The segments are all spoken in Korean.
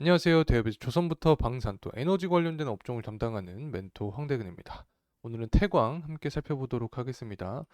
안녕하세요. 대업에서 조선부터 방산 또 에너지 관련된 업종을 담당하는 멘토 황대근입니다. 오늘은 태광 함께 살펴보도록 하겠습니다.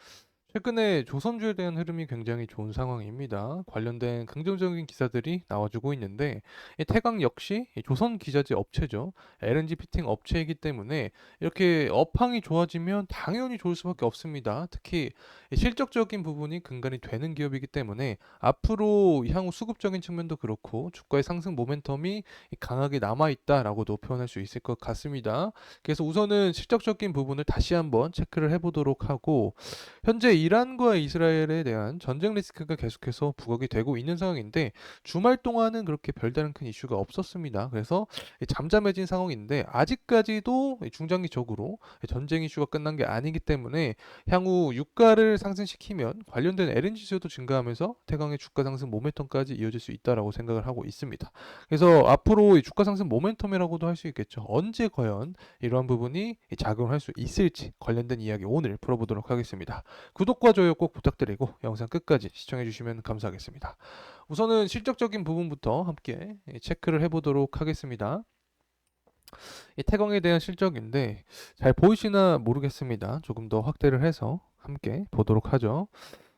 최근에 조선주에 대한 흐름이 굉장히 좋은 상황입니다. 관련된 긍정적인 기사들이 나와주고 있는데 이 태광 역시 이 조선 기자재 업체죠. LNG 피팅 업체이기 때문에 이렇게 업황이 좋아지면 당연히 좋을 수밖에 없습니다. 특히 이 실적적인 부분이 근간이 되는 기업이기 때문에 앞으로 향후 수급적인 측면도 그렇고 주가의 상승 모멘텀이 강하게 남아있다라고도 표현할 수 있을 것 같습니다. 그래서 우선은 실적적인 부분을 다시 한번 체크를 해보도록 하고 현재 이란과 이스라엘에 대한 전쟁 리스크가 계속해서 부각이 되고 있는 상황인데 주말 동안은 그렇게 별다른 큰 이슈가 없었습니다. 그래서 잠잠해진 상황인데 아직까지도 중장기적으로 전쟁 이슈가 끝난 게 아니기 때문에 향후 유가를 상승시키면 관련된 LNG 수요도 증가하면서 태강의 주가 상승 모멘텀까지 이어질 수 있다라고 생각을 하고 있습니다. 그래서 앞으로 이 주가 상승 모멘텀이라고도 할 수 있겠죠. 언제 과연 이러한 부분이 작용을 할 수 있을지 관련된 이야기 오늘 풀어보도록 하겠습니다. 구독과 좋아요 꼭 부탁드리고 영상 끝까지 시청해주시면 감사하겠습니다. 우선은 실적적인 부분부터 함께 체크를 해보도록 하겠습니다. 이 태광에 대한 실적인데 잘 보이시나 모르겠습니다. 조금 더 확대를 해서 함께 보도록 하죠.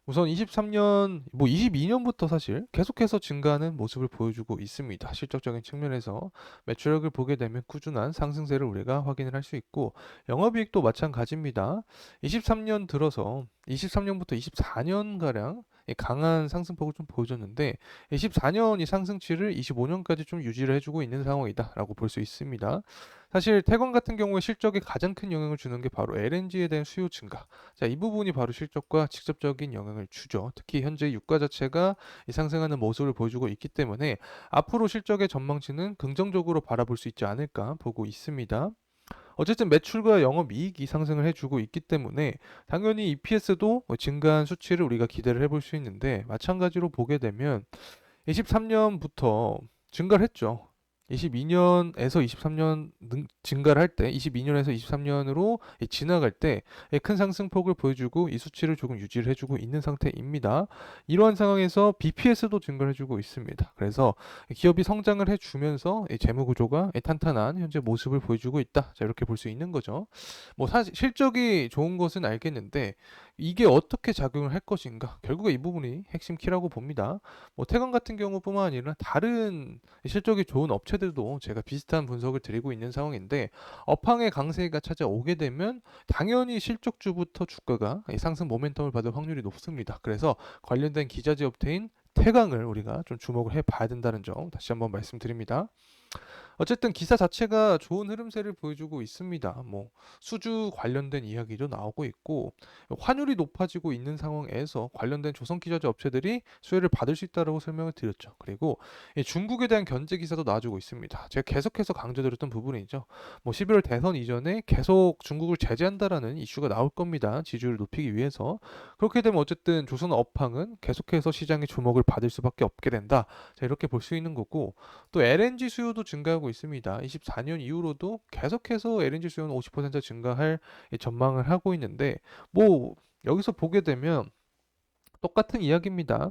우선 23년, 뭐 22년부터 사실 계속해서 증가하는 모습을 보여주고 있습니다. 실적적인 측면에서 매출액을 보게 되면 꾸준한 상승세를 우리가 확인을 할 수 있고 영업이익도 마찬가지입니다. 23년 들어서 23년부터 24년가량 강한 상승폭을 좀 보여줬는데 24년 이 상승치를 25년까지 좀 유지를 해주고 있는 상황이다라고 볼 수 있습니다. 사실 태광 같은 경우에 실적에 가장 큰 영향을 주는 게 바로 LNG에 대한 수요 증가. 자, 이 부분이 바로 실적과 직접적인 영향을 주죠. 특히 현재 유가 자체가 상승하는 모습을 보여주고 있기 때문에 앞으로 실적의 전망치는 긍정적으로 바라볼 수 있지 않을까 보고 있습니다. 어쨌든 매출과 영업이익이 상승을 해주고 있기 때문에 당연히 EPS도 증가한 수치를 우리가 기대를 해볼 수 있는데 마찬가지로 보게 되면 23년부터 증가를 했죠. 22년에서 23년 증가를 할 때, 22년에서 23년으로 지나갈 때 큰 상승폭을 보여주고 이 수치를 조금 유지를 해주고 있는 상태입니다. 이러한 상황에서 BPS도 증가를 해주고 있습니다. 그래서 기업이 성장을 해주면서 재무 구조가 탄탄한 현재 모습을 보여주고 있다. 자, 이렇게 볼 수 있는 거죠. 뭐 사실 실적이 좋은 것은 알겠는데 이게 어떻게 작용을 할 것인가? 결국에 이 부분이 핵심 키라고 봅니다. 뭐 태광 같은 경우뿐만 아니라 다른 실적이 좋은 업체들도 제가 비슷한 분석을 드리고 있는 상황인데 업황의 강세가 찾아오게 되면 당연히 실적주부터 주가가 상승 모멘텀을 받을 확률이 높습니다. 그래서 관련된 기자재 업체인 태광을 우리가 좀 주목을 해봐야 된다는 점 다시 한번 말씀드립니다. 어쨌든 기사 자체가 좋은 흐름세를 보여주고 있습니다. 뭐 수주 관련된 이야기도 나오고 있고 환율이 높아지고 있는 상황에서 관련된 조선 기자재 업체들이 수혜를 받을 수 있다라고 설명을 드렸죠. 그리고 이 중국에 대한 견제 기사도 나와주고 있습니다. 제가 계속해서 강조드렸던 부분이죠. 뭐 11월 대선 이전에 계속 중국을 제재한다라는 이슈가 나올 겁니다. 지지율을 높이기 위해서. 그렇게 되면 어쨌든 조선 업황은 계속해서 시장의 주목을 받을 수밖에 없게 된다. 자, 이렇게 볼 수 있는 거고 또 LNG 수요도 증가하고 있습니다. 24년 이후로도 계속해서 LNG 수요는 50% 증가할 전망을 하고 있는데 뭐 여기서 보게 되면 똑같은 이야기입니다.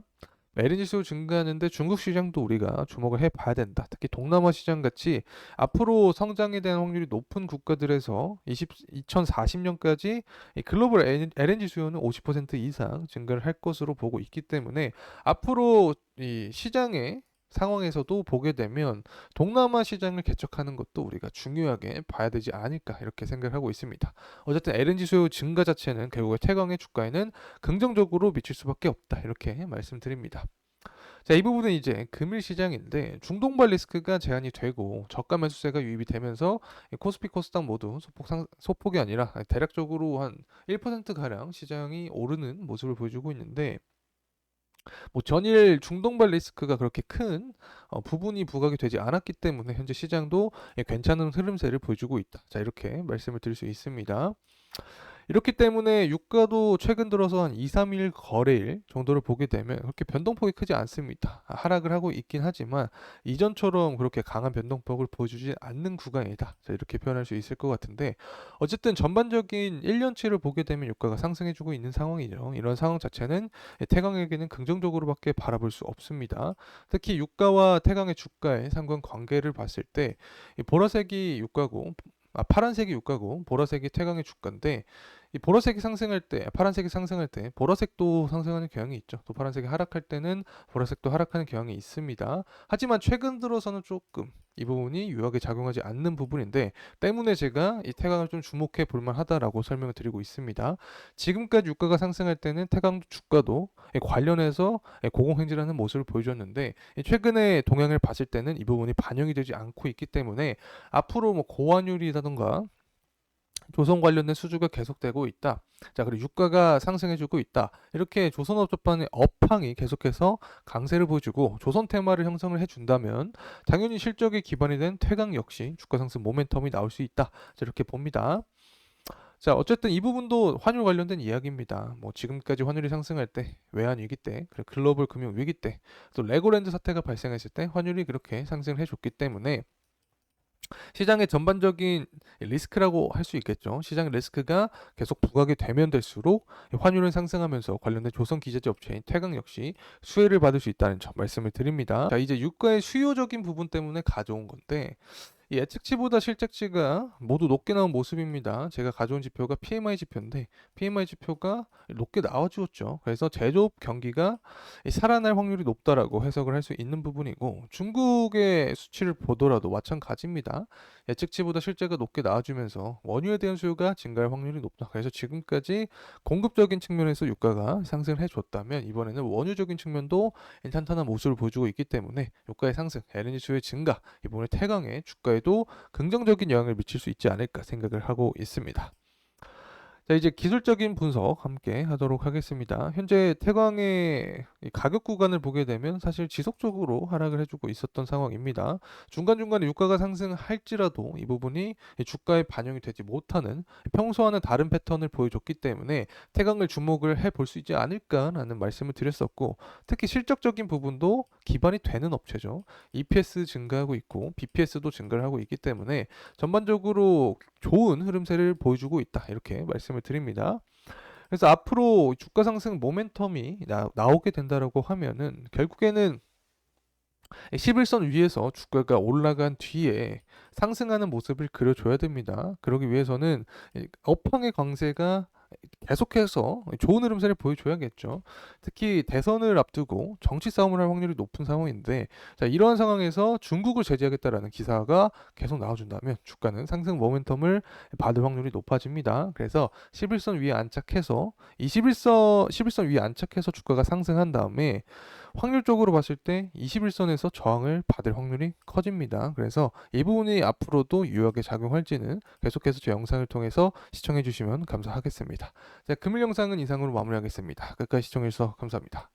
LNG 수요 증가하는데 중국 시장도 우리가 주목을 해봐야 된다. 특히 동남아 시장 같이 앞으로 성장에 대한 확률이 높은 국가들에서 2040년까지 글로벌 LNG 수요는 50% 이상 증가를 할 것으로 보고 있기 때문에 앞으로 이 시장의 상황에서도 보게 되면 동남아 시장을 개척하는 것도 우리가 중요하게 봐야 되지 않을까 이렇게 생각을 하고 있습니다. 어쨌든 LNG 수요 증가 자체는 결국에 태광의 주가에는 긍정적으로 미칠 수밖에 없다 이렇게 말씀드립니다. 자, 이 부분은 이제 금일 시장인데 중동발 리스크가 제한이 되고 저가 매수세가 유입이 되면서 코스피 코스닥 모두 소폭이 아니라 대략적으로 한 1% 가량 시장이 오르는 모습을 보여주고 있는데 뭐 전일 중동발 리스크가 그렇게 큰 부분이 부각이 되지 않았기 때문에 현재 시장도 괜찮은 흐름세를 보여주고 있다. 자, 이렇게 말씀을 드릴 수 있습니다. 이렇기 때문에 유가도 최근 들어서 한 2-3일 거래일 정도를 보게 되면 그렇게 변동폭이 크지 않습니다. 하락을 하고 있긴 하지만 이전처럼 그렇게 강한 변동폭을 보여주지 않는 구간이다. 자, 이렇게 표현할 수 있을 것 같은데 어쨌든 전반적인 1년치를 보게 되면 유가가 상승해주고 있는 상황이죠. 이런 상황 자체는 태광에게는 긍정적으로밖에 바라볼 수 없습니다. 특히 유가와 태광의 주가의 상관 관계를 봤을 때 이 보라색이 유가고 파란색이 유가고 보라색이 태광의 주가인데 이 보라색이 상승할 때 파란색이 상승할 때 보라색도 상승하는 경향이 있죠. 또 파란색이 하락할 때는 보라색도 하락하는 경향이 있습니다. 하지만 최근 들어서는 조금 이 부분이 유효하게 작용하지 않는 부분인데 때문에 제가 이 태강을 좀 주목해 볼 만하다라고 설명을 드리고 있습니다. 지금까지 유가가 상승할 때는 태강 주가도 관련해서 고공행진하는 모습을 보여줬는데 최근에 동향을 봤을 때는 이 부분이 반영이 되지 않고 있기 때문에 앞으로 뭐 고환율이라던가 조선 관련된 수주가 계속되고 있다. 자, 그리고 유가가 상승해주고 있다. 이렇게 조선업종판의 업황이 계속해서 강세를 보여주고 조선 테마를 형성을 해준다면 당연히 실적에 기반이 된 퇴강 역시 주가 상승 모멘텀이 나올 수 있다. 자, 이렇게 봅니다. 자, 어쨌든 이 부분도 환율 관련된 이야기입니다. 뭐 지금까지 환율이 상승할 때, 외환 위기 때, 그리고 글로벌 금융 위기 때, 또 레고랜드 사태가 발생했을 때 환율이 그렇게 상승을 해줬기 때문에 시장의 전반적인 리스크라고 할 수 있겠죠. 시장 리스크가 계속 부각이 되면 될수록 환율은 상승하면서 관련된 조선 기재재 업체인 태강 역시 수혜를 받을 수 있다는 점 말씀을 드립니다. 자, 이제 유가의 수요적인 부분 때문에 가져온 건데 이 예측치보다 실적치가 모두 높게 나온 모습입니다. 제가 가져온 지표가 PMI 지표인데 PMI 지표가 높게 나와주었죠. 그래서 제조업 경기가 살아날 확률이 높다라고 해석을 할 수 있는 부분이고 중국의 수치를 보더라도 마찬가지입니다. 예측치보다 실제가 높게 나와주면서 원유에 대한 수요가 증가할 확률이 높다. 그래서 지금까지 공급적인 측면에서 유가가 상승을 해줬다면 이번에는 원유적인 측면도 탄탄한 모습을 보여주고 있기 때문에 유가의 상승, LNG 수요의 증가, 이번에 태강의 주가에도 긍정적인 영향을 미칠 수 있지 않을까 생각을 하고 있습니다. 자, 이제 기술적인 분석 함께 하도록 하겠습니다. 현재 태광의 이 가격 구간을 보게 되면 사실 지속적으로 하락을 해주고 있었던 상황입니다. 중간중간에 유가가 상승할지라도 이 부분이 이 주가에 반영이 되지 못하는 평소와는 다른 패턴을 보여줬기 때문에 태광을 주목을 해볼 수 있지 않을까라는 말씀을 드렸었고 특히 실적적인 부분도 기반이 되는 업체죠. EPS 증가하고 있고 BPS도 증가를 하고 있기 때문에 전반적으로 좋은 흐름세를 보여주고 있다. 이렇게 말씀을 드립니다. 그래서 앞으로 주가 상승 모멘텀이 나오게 된다라고 하면은 결국에는 11선 위에서 주가가 올라간 뒤에 상승하는 모습을 그려줘야 됩니다. 그러기 위해서는 업황의 강세가 계속해서 좋은 흐름세를 보여줘야겠죠. 특히 대선을 앞두고 정치 싸움을 할 확률이 높은 상황인데 자, 이러한 상황에서 중국을 제재하겠다라는 기사가 계속 나와준다면 주가는 상승 모멘텀을 받을 확률이 높아집니다. 그래서 11선 위에 안착해서 11선 위에 안착해서 주가가 상승한 다음에 확률적으로 봤을 때 21선에서 저항을 받을 확률이 커집니다. 그래서 이 부분이 앞으로도 유효하게 작용할지는 계속해서 제 영상을 통해서 시청해 주시면 감사하겠습니다. 자, 금일 영상은 이상으로 마무리하겠습니다. 끝까지 시청해 주셔서 감사합니다.